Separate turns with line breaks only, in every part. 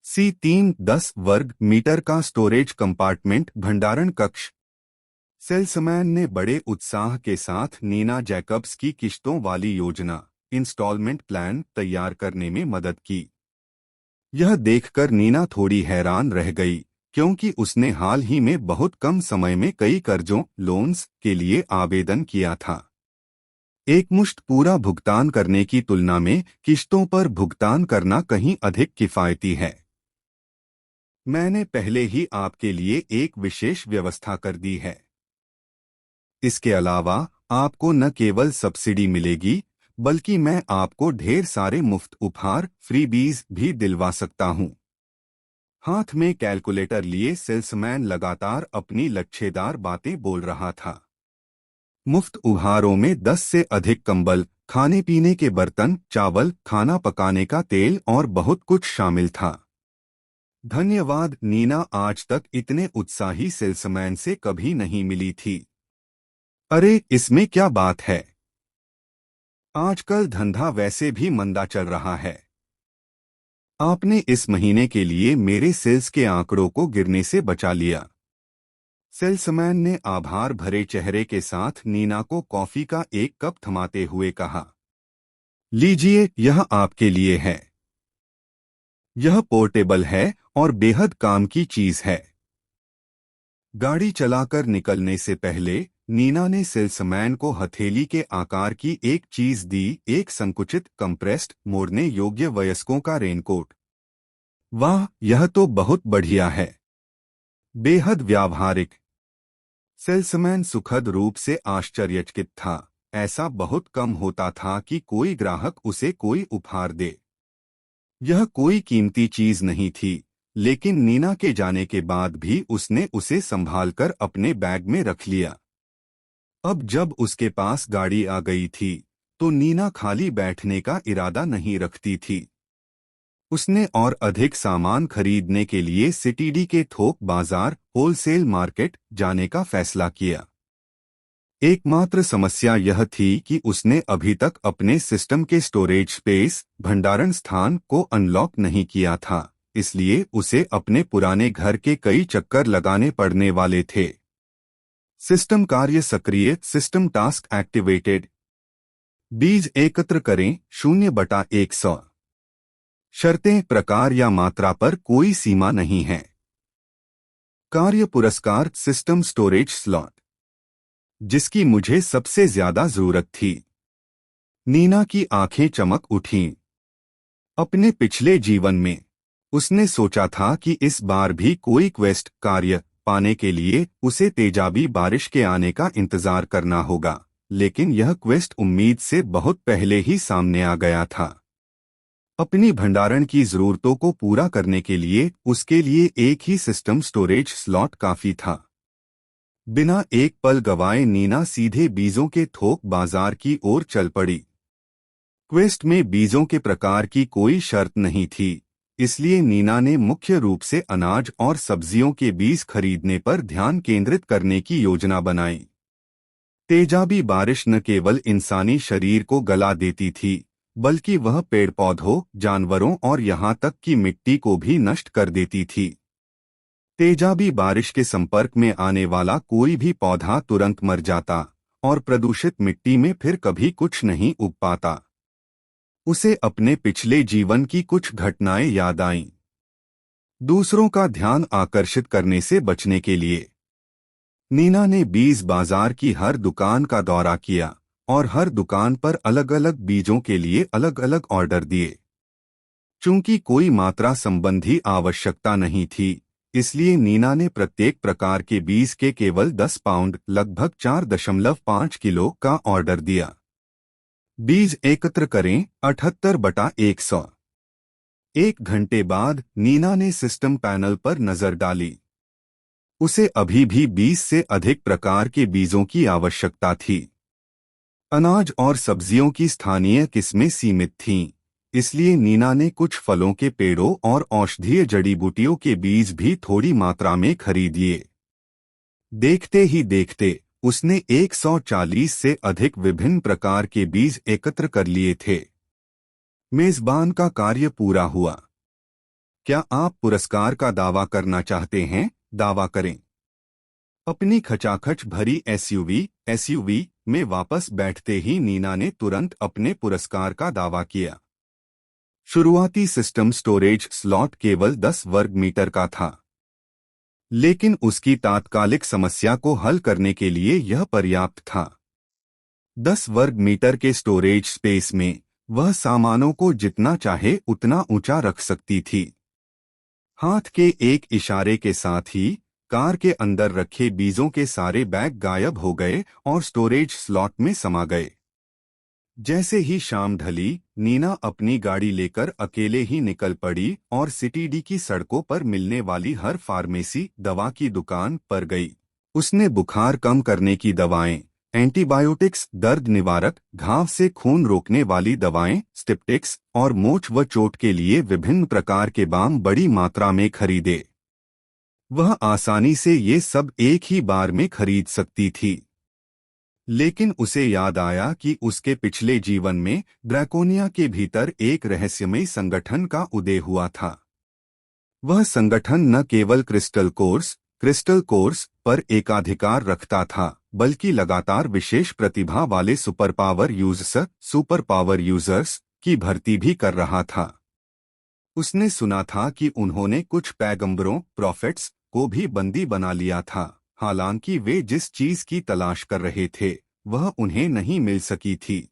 C3 10 वर्ग metre का storage compartment भंडारण कक्ष। सेल्समैन ने बड़े उत्साह के साथ नीना जैकब्स की किश्तों वाली योजना इंस्टॉलमेंट प्लान तैयार करने में मदद की। यह देखकर नीना थोड़ी हैरान रह गई, क्योंकि उसने हाल ही में बहुत कम समय में कई कर्जों लोन्स के लिए आवेदन किया था। एकमुश्त पूरा भुगतान करने की तुलना में किश्तों पर भुगतान करना कहीं अधिक किफायती है। मैंने पहले ही आपके लिए एक विशेष व्यवस्था कर दी है। इसके अलावा आपको न केवल सब्सिडी मिलेगी, बल्कि मैं आपको ढेर सारे मुफ्त उपहार फ्रीबीज भी दिलवा सकता हूं। हाथ में कैलकुलेटर लिए सेल्समैन लगातार अपनी लच्छेदार बातें बोल रहा था। मुफ्त उपहारों में 10 से अधिक कंबल, खाने पीने के बर्तन, चावल, खाना पकाने का तेल और बहुत कुछ शामिल था। धन्यवाद नीना, आज तक इतने उत्साही सेल्समैन से कभी नहीं मिली थी। अरे, इसमें क्या बात है? आजकल धंधा वैसे भी मंदा चल रहा है। आपने इस महीने के लिए मेरे सेल्स के आंकड़ों को गिरने से बचा लिया। सेल्समैन ने आभार भरे चेहरे के साथ नीना को कॉफी का एक कप थमाते हुए कहा, लीजिए, यह आपके लिए है। यह पोर्टेबल है और बेहद काम की चीज है। गाड़ी चलाकर निकलने से पहले नीना ने सेल्समैन को हथेली के आकार की एक चीज दी, एक संकुचित कंप्रेस्ड मोड़ने योग्य वयस्कों का रेनकोट। वाह, यह तो बहुत बढ़िया है। बेहद व्यावहारिक। सेल्समैन सुखद रूप से आश्चर्यचकित था। ऐसा बहुत कम होता था कि कोई ग्राहक उसे कोई उपहार दे। यह कोई कीमती चीज नहीं थी, लेकिन नीना के जाने के बाद भी उसने उसे संभालकर अपने बैग में रख लिया। अब जब उसके पास गाड़ी आ गई थी, तो नीना खाली बैठने का इरादा नहीं रखती थी। उसने और अधिक सामान खरीदने के लिए सिटीडी के थोक बाजार होलसेल मार्केट जाने का फैसला किया। एकमात्र समस्या यह थी कि उसने अभी तक अपने सिस्टम के स्टोरेज स्पेस भंडारण स्थान को अनलॉक नहीं किया था, इसलिए उसे अपने पुराने घर के कई चक्कर लगाने पड़ने वाले थे। सिस्टम कार्य सक्रिय, सिस्टम टास्क एक्टिवेटेड। बीज एकत्र करें 0/100। शर्तें, प्रकार या मात्रा पर कोई सीमा नहीं है। कार्य पुरस्कार, सिस्टम स्टोरेज स्लॉट, जिसकी मुझे सबसे ज्यादा जरूरत थी। नीना की आंखें चमक उठीं। अपने पिछले जीवन में उसने सोचा था कि इस बार भी कोई क्वेस्ट कार्य पाने के लिए उसे तेजाबी बारिश के आने का इंतजार करना होगा, लेकिन यह क्वेस्ट उम्मीद से बहुत पहले ही सामने आ गया था। अपनी भंडारण की जरूरतों को पूरा करने के लिए उसके लिए एक ही सिस्टम स्टोरेज स्लॉट काफी था। बिना एक पल गवाए नीना सीधे बीजों के थोक बाजार की ओर चल पड़ी। क्वेस्ट में बीजों के प्रकार की कोई शर्त नहीं थी, इसलिए नीना ने मुख्य रूप से अनाज और सब्जियों के बीज खरीदने पर ध्यान केंद्रित करने की योजना बनाई। तेजाबी बारिश न केवल इंसानी शरीर को गला देती थी, बल्कि वह पेड़ पौधों, जानवरों और यहाँ तक कि मिट्टी को भी नष्ट कर देती थी। तेजाबी बारिश के संपर्क में आने वाला कोई भी पौधा तुरंत मर जाता और प्रदूषित मिट्टी में फिर कभी कुछ नहीं उग पाता। उसे अपने पिछले जीवन की कुछ घटनाएं याद आईं। दूसरों का ध्यान आकर्षित करने से बचने के लिए नीना ने बीज बाजार की हर दुकान का दौरा किया और हर दुकान पर अलग अलग बीजों के लिए अलग अलग ऑर्डर दिए। चूंकि कोई मात्रा संबंधी आवश्यकता नहीं थी, इसलिए नीना ने प्रत्येक प्रकार के बीज के केवल 10 पाउंड लगभग 4.5 किलो का ऑर्डर दिया। बीज एकत्र करें 78/100। 1 घंटे बाद नीना ने सिस्टम पैनल पर नजर डाली। उसे अभी भी 20 से अधिक प्रकार के बीजों की आवश्यकता थी। अनाज और सब्जियों की स्थानीय किस्में सीमित थीं, इसलिए नीना ने कुछ फलों के पेड़ों और औषधीय जड़ी बूटियों के बीज भी थोड़ी मात्रा में खरीद लिए। देखते ही देखते उसने 140 से अधिक विभिन्न प्रकार के बीज एकत्र कर लिए थे। मेजबान का कार्य पूरा हुआ। क्या आप पुरस्कार का दावा करना चाहते हैं? दावा करें। अपनी खचाखच भरी एसयूवी में वापस बैठते ही नीना ने तुरंत अपने पुरस्कार का दावा किया। शुरुआती सिस्टम स्टोरेज स्लॉट केवल 10 वर्ग मीटर का था, लेकिन उसकी तात्कालिक समस्या को हल करने के लिए यह पर्याप्त था। 10 वर्ग मीटर के स्टोरेज स्पेस में वह सामानों को जितना चाहे उतना ऊंचा रख सकती थी। हाथ के एक इशारे के साथ ही कार के अंदर रखे बीजों के सारे बैग गायब हो गए और स्टोरेज स्लॉट में समा गए। जैसे ही शाम ढली, नीना अपनी गाड़ी लेकर अकेले ही निकल पड़ी और सिटीडी की सड़कों पर मिलने वाली हर फार्मेसी दवा की दुकान पर गई। उसने बुखार कम करने की दवाएं, एंटीबायोटिक्स, दर्द निवारक, घाव से खून रोकने वाली दवाएं, स्टिप्टिक्स और मोच व चोट के लिए विभिन्न प्रकार के बाम बड़ी मात्रा में खरीदे। वह आसानी से ये सब एक ही बार में खरीद सकती थी, लेकिन उसे याद आया कि उसके पिछले जीवन में ड्रैकोनिया के भीतर एक रहस्यमयी संगठन का उदय हुआ था। वह संगठन न केवल क्रिस्टल कोर्स पर एकाधिकार रखता था, बल्कि लगातार विशेष प्रतिभा वाले सुपर पावर यूजर्स की भर्ती भी कर रहा था। उसने सुना था कि उन्होंने कुछ पैगंबरों प्रॉफिट्स को भी बंदी बना लिया था, हालांकि वे जिस चीज की तलाश कर रहे थे वह उन्हें नहीं मिल सकी थी।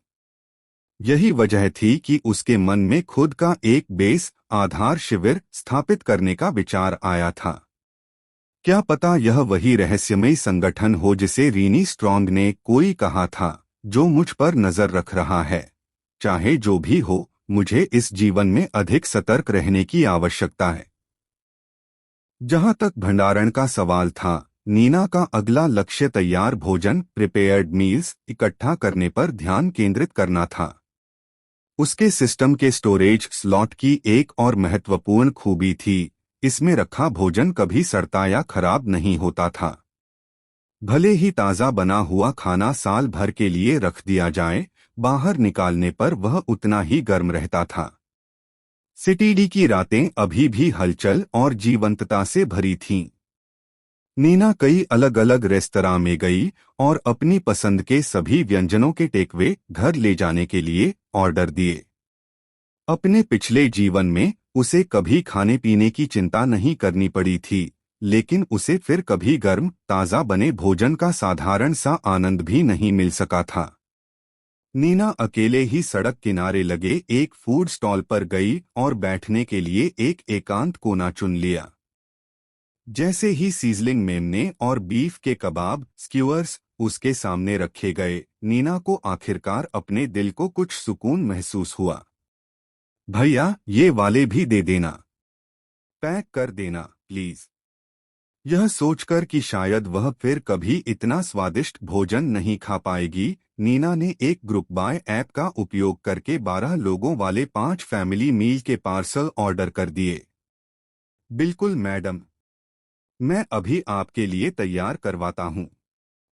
यही वजह थी कि उसके मन में खुद का एक बेस आधार शिविर स्थापित करने का विचार आया था। क्या पता यह वही रहस्यमयी संगठन हो जिसे रीनी स्ट्रॉन्ग ने कोई कहा था, जो मुझ पर नजर रख रहा है। चाहे जो भी हो, मुझे इस जीवन में अधिक सतर्क रहने की आवश्यकता है। जहां तक भंडारण का सवाल था, नीना का अगला लक्ष्य तैयार भोजन प्रिपेयर्ड मील्स इकट्ठा करने पर ध्यान केंद्रित करना था। उसके सिस्टम के स्टोरेज स्लॉट की एक और महत्वपूर्ण खूबी थी, इसमें रखा भोजन कभी सड़ता या खराब नहीं होता था। भले ही ताज़ा बना हुआ खाना साल भर के लिए रख दिया जाए, बाहर निकालने पर वह उतना ही गर्म रहता था। सिटीडी की रातें अभी भी हलचल और जीवंतता से भरी थीं। नीना कई अलग अलग रेस्तरां में गई और अपनी पसंद के सभी व्यंजनों के टेकवे घर ले जाने के लिए ऑर्डर दिए। अपने पिछले जीवन में उसे कभी खाने पीने की चिंता नहीं करनी पड़ी थी, लेकिन उसे फिर कभी गर्म ताज़ा बने भोजन का साधारण सा आनंद भी नहीं मिल सका था। नीना अकेले ही सड़क किनारे लगे एक फूड स्टॉल पर गई और बैठने के लिए एक एकांत कोना चुन लिया। जैसे ही सीजलिंग मेमने और बीफ के कबाब स्क्यूअर्स उसके सामने रखे गए, नीना को आखिरकार अपने दिल को कुछ सुकून महसूस हुआ। भैया, ये वाले भी दे देना, पैक कर देना प्लीज। यह सोचकर कि शायद वह फिर कभी इतना स्वादिष्ट भोजन नहीं खा पाएगी, नीना ने एक ग्रुप बाय ऐप का उपयोग करके 12 लोगों वाले 5 फैमिली मील के पार्सल ऑर्डर कर दिए। बिल्कुल मैडम, मैं अभी आपके लिए तैयार करवाता हूँ।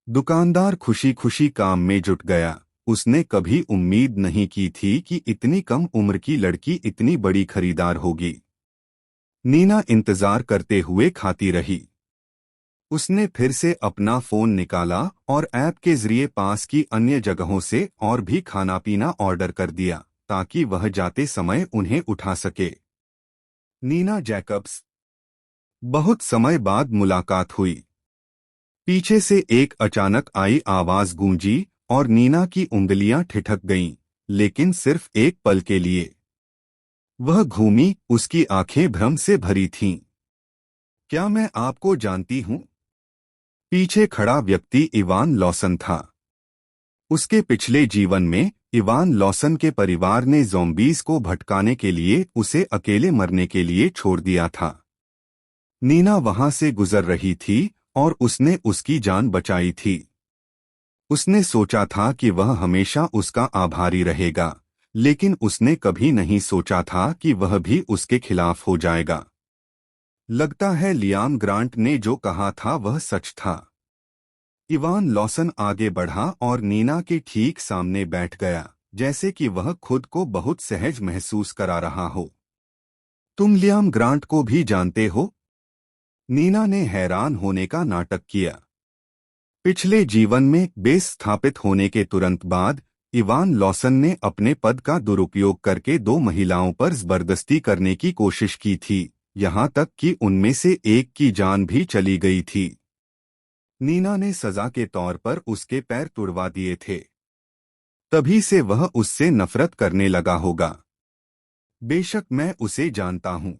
दुकानदार खुशी खुशी काम में जुट गया। उसने कभी उम्मीद नहीं की थी कि इतनी कम उम्र की लड़की इतनी बड़ी खरीदार होगी। नीना इंतजार करते हुए खाती रही। उसने फिर से अपना फोन निकाला और ऐप के जरिए पास की अन्य जगहों से और भी खाना पीना ऑर्डर कर दिया, ताकि वह जाते समय उन्हें उठा सके। नीना जैकब्स। बहुत समय बाद मुलाकात हुई। पीछे से एक अचानक आई आवाज गूंजी और नीना की उंगलियां ठिठक गईं, लेकिन सिर्फ एक पल के लिए। वह घूमी, उसकी आंखें भ्रम से भरी थीं। क्या मैं आपको जानती हूं? पीछे खड़ा व्यक्ति इवान लॉसन था। उसके पिछले जीवन में इवान लॉसन के परिवार ने ज़ॉम्बीज़ को भटकाने के लिए उसे अकेले मरने के लिए छोड़ दिया था। नीना वहां से गुजर रही थी और उसने उसकी जान बचाई थी। उसने सोचा था कि वह हमेशा उसका आभारी रहेगा, लेकिन उसने कभी नहीं सोचा था कि वह भी उसके खिलाफ हो जाएगा। लगता है लियाम ग्रांट ने जो कहा था वह सच था। इवान लॉसन आगे बढ़ा और नीना के ठीक सामने बैठ गया, जैसे कि वह खुद को बहुत सहज महसूस करा रहा हो। तुम लियाम ग्रांट को भी जानते हो? नीना ने हैरान होने का नाटक किया। पिछले जीवन में बेस स्थापित होने के तुरंत बाद इवान लॉसन ने अपने पद का दुरुपयोग करके 2 महिलाओं पर जबरदस्ती करने की कोशिश की थी, यहाँ तक कि उनमें से एक की जान भी चली गई थी। नीना ने सजा के तौर पर उसके पैर तुड़वा दिए थे। तभी से वह उससे नफरत करने लगा होगा। बेशक मैं उसे जानता हूँ।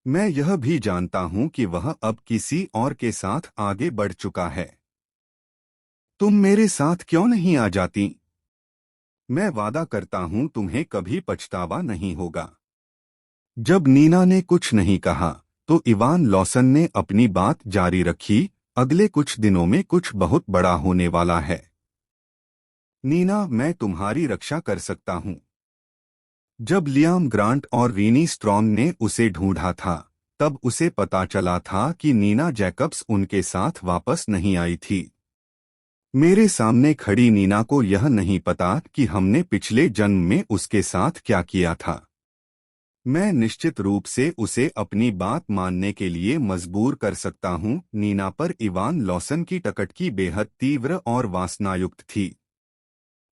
मैं यह भी जानता हूँ कि वह अब किसी और के साथ आगे बढ़ चुका है। तुम मेरे साथ क्यों नहीं आ जाती? मैं वादा करता हूँ तुम्हें कभी पछतावा नहीं होगा। जब नीना ने कुछ नहीं कहा तो इवान लॉसन ने अपनी बात जारी रखी। अगले कुछ दिनों में कुछ बहुत बड़ा होने वाला है। नीना, मैं तुम्हारी रक्षा कर सकता हूँ। जब लियाम ग्रांट और रीनी स्ट्रॉन्ग ने उसे ढूंढा था तब उसे पता चला था कि नीना जैकब्स उनके साथ वापस नहीं आई थी। मेरे सामने खड़ी नीना को यह नहीं पता कि हमने पिछले जन्म में उसके साथ क्या किया था। मैं निश्चित रूप से उसे अपनी बात मानने के लिए मजबूर कर सकता हूँ। नीना पर इवान लॉसन की टकटकी बेहद तीव्र और वासनायुक्त थी।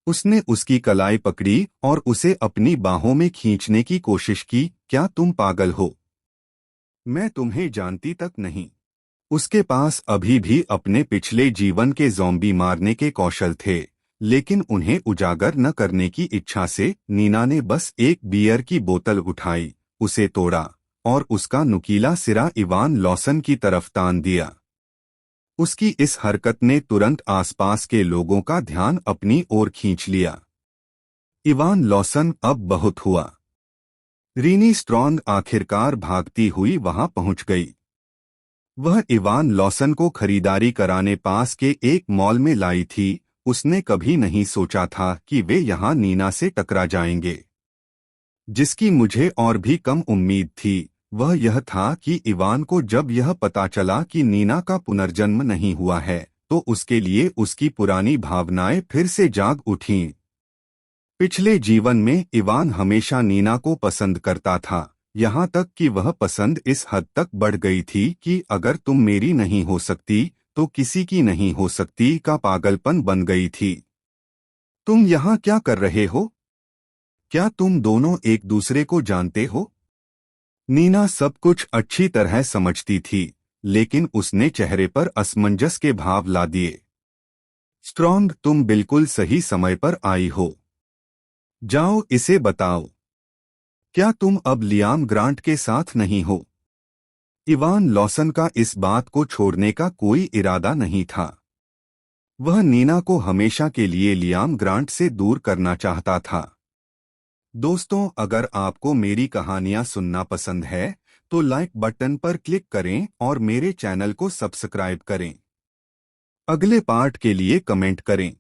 उसने उसकी कलाई पकड़ी और उसे अपनी बाहों में खींचने की कोशिश की। क्या तुम पागल हो? मैं तुम्हें जानती तक नहीं। उसके पास अभी भी अपने पिछले जीवन के ज़ॉम्बी मारने के कौशल थे, लेकिन उन्हें उजागर न करने की इच्छा से नीना ने बस एक बियर की बोतल उठाई, उसे तोड़ा और उसका नुकीला सिरा इवान लॉसन की तरफ तान दिया। उसकी इस हरकत ने तुरंत आसपास के लोगों का ध्यान अपनी ओर खींच लिया। इवान लॉसन, अब बहुत हुआ। रीनी स्ट्रॉन्ग आखिरकार भागती हुई वहां पहुंच गई। वह इवान लॉसन को खरीदारी कराने पास के एक मॉल में लाई थी। उसने कभी नहीं सोचा था कि वे यहाँ नीना से टकरा जाएंगे। जिसकी मुझे और भी कम उम्मीद थी वह यह था कि इवान को जब यह पता चला कि नीना का पुनर्जन्म नहीं हुआ है तो उसके लिए उसकी पुरानी भावनाएं फिर से जाग उठीं। पिछले जीवन में इवान हमेशा नीना को पसंद करता था, यहाँ तक कि वह पसंद इस हद तक बढ़ गई थी कि अगर तुम मेरी नहीं हो सकती तो किसी की नहीं हो सकती का पागलपन बन गई थी। तुम यहाँ क्या कर रहे हो? क्या तुम दोनों एक दूसरे को जानते हो? नीना सब कुछ अच्छी तरह समझती थी, लेकिन उसने चेहरे पर असमंजस के भाव ला दिए। स्ट्रॉन्ग, तुम बिल्कुल सही समय पर आई हो। जाओ इसे बताओ, क्या तुम अब लियाम ग्रांट के साथ नहीं हो? इवान लॉसन का इस बात को छोड़ने का कोई इरादा नहीं था। वह नीना को हमेशा के लिए लियाम ग्रांट से दूर करना चाहता था। दोस्तों, अगर आपको मेरी कहानियां सुनना पसंद है तो लाइक बटन पर क्लिक करें और मेरे चैनल को सब्सक्राइब करें। अगले पार्ट के लिए कमेंट करें।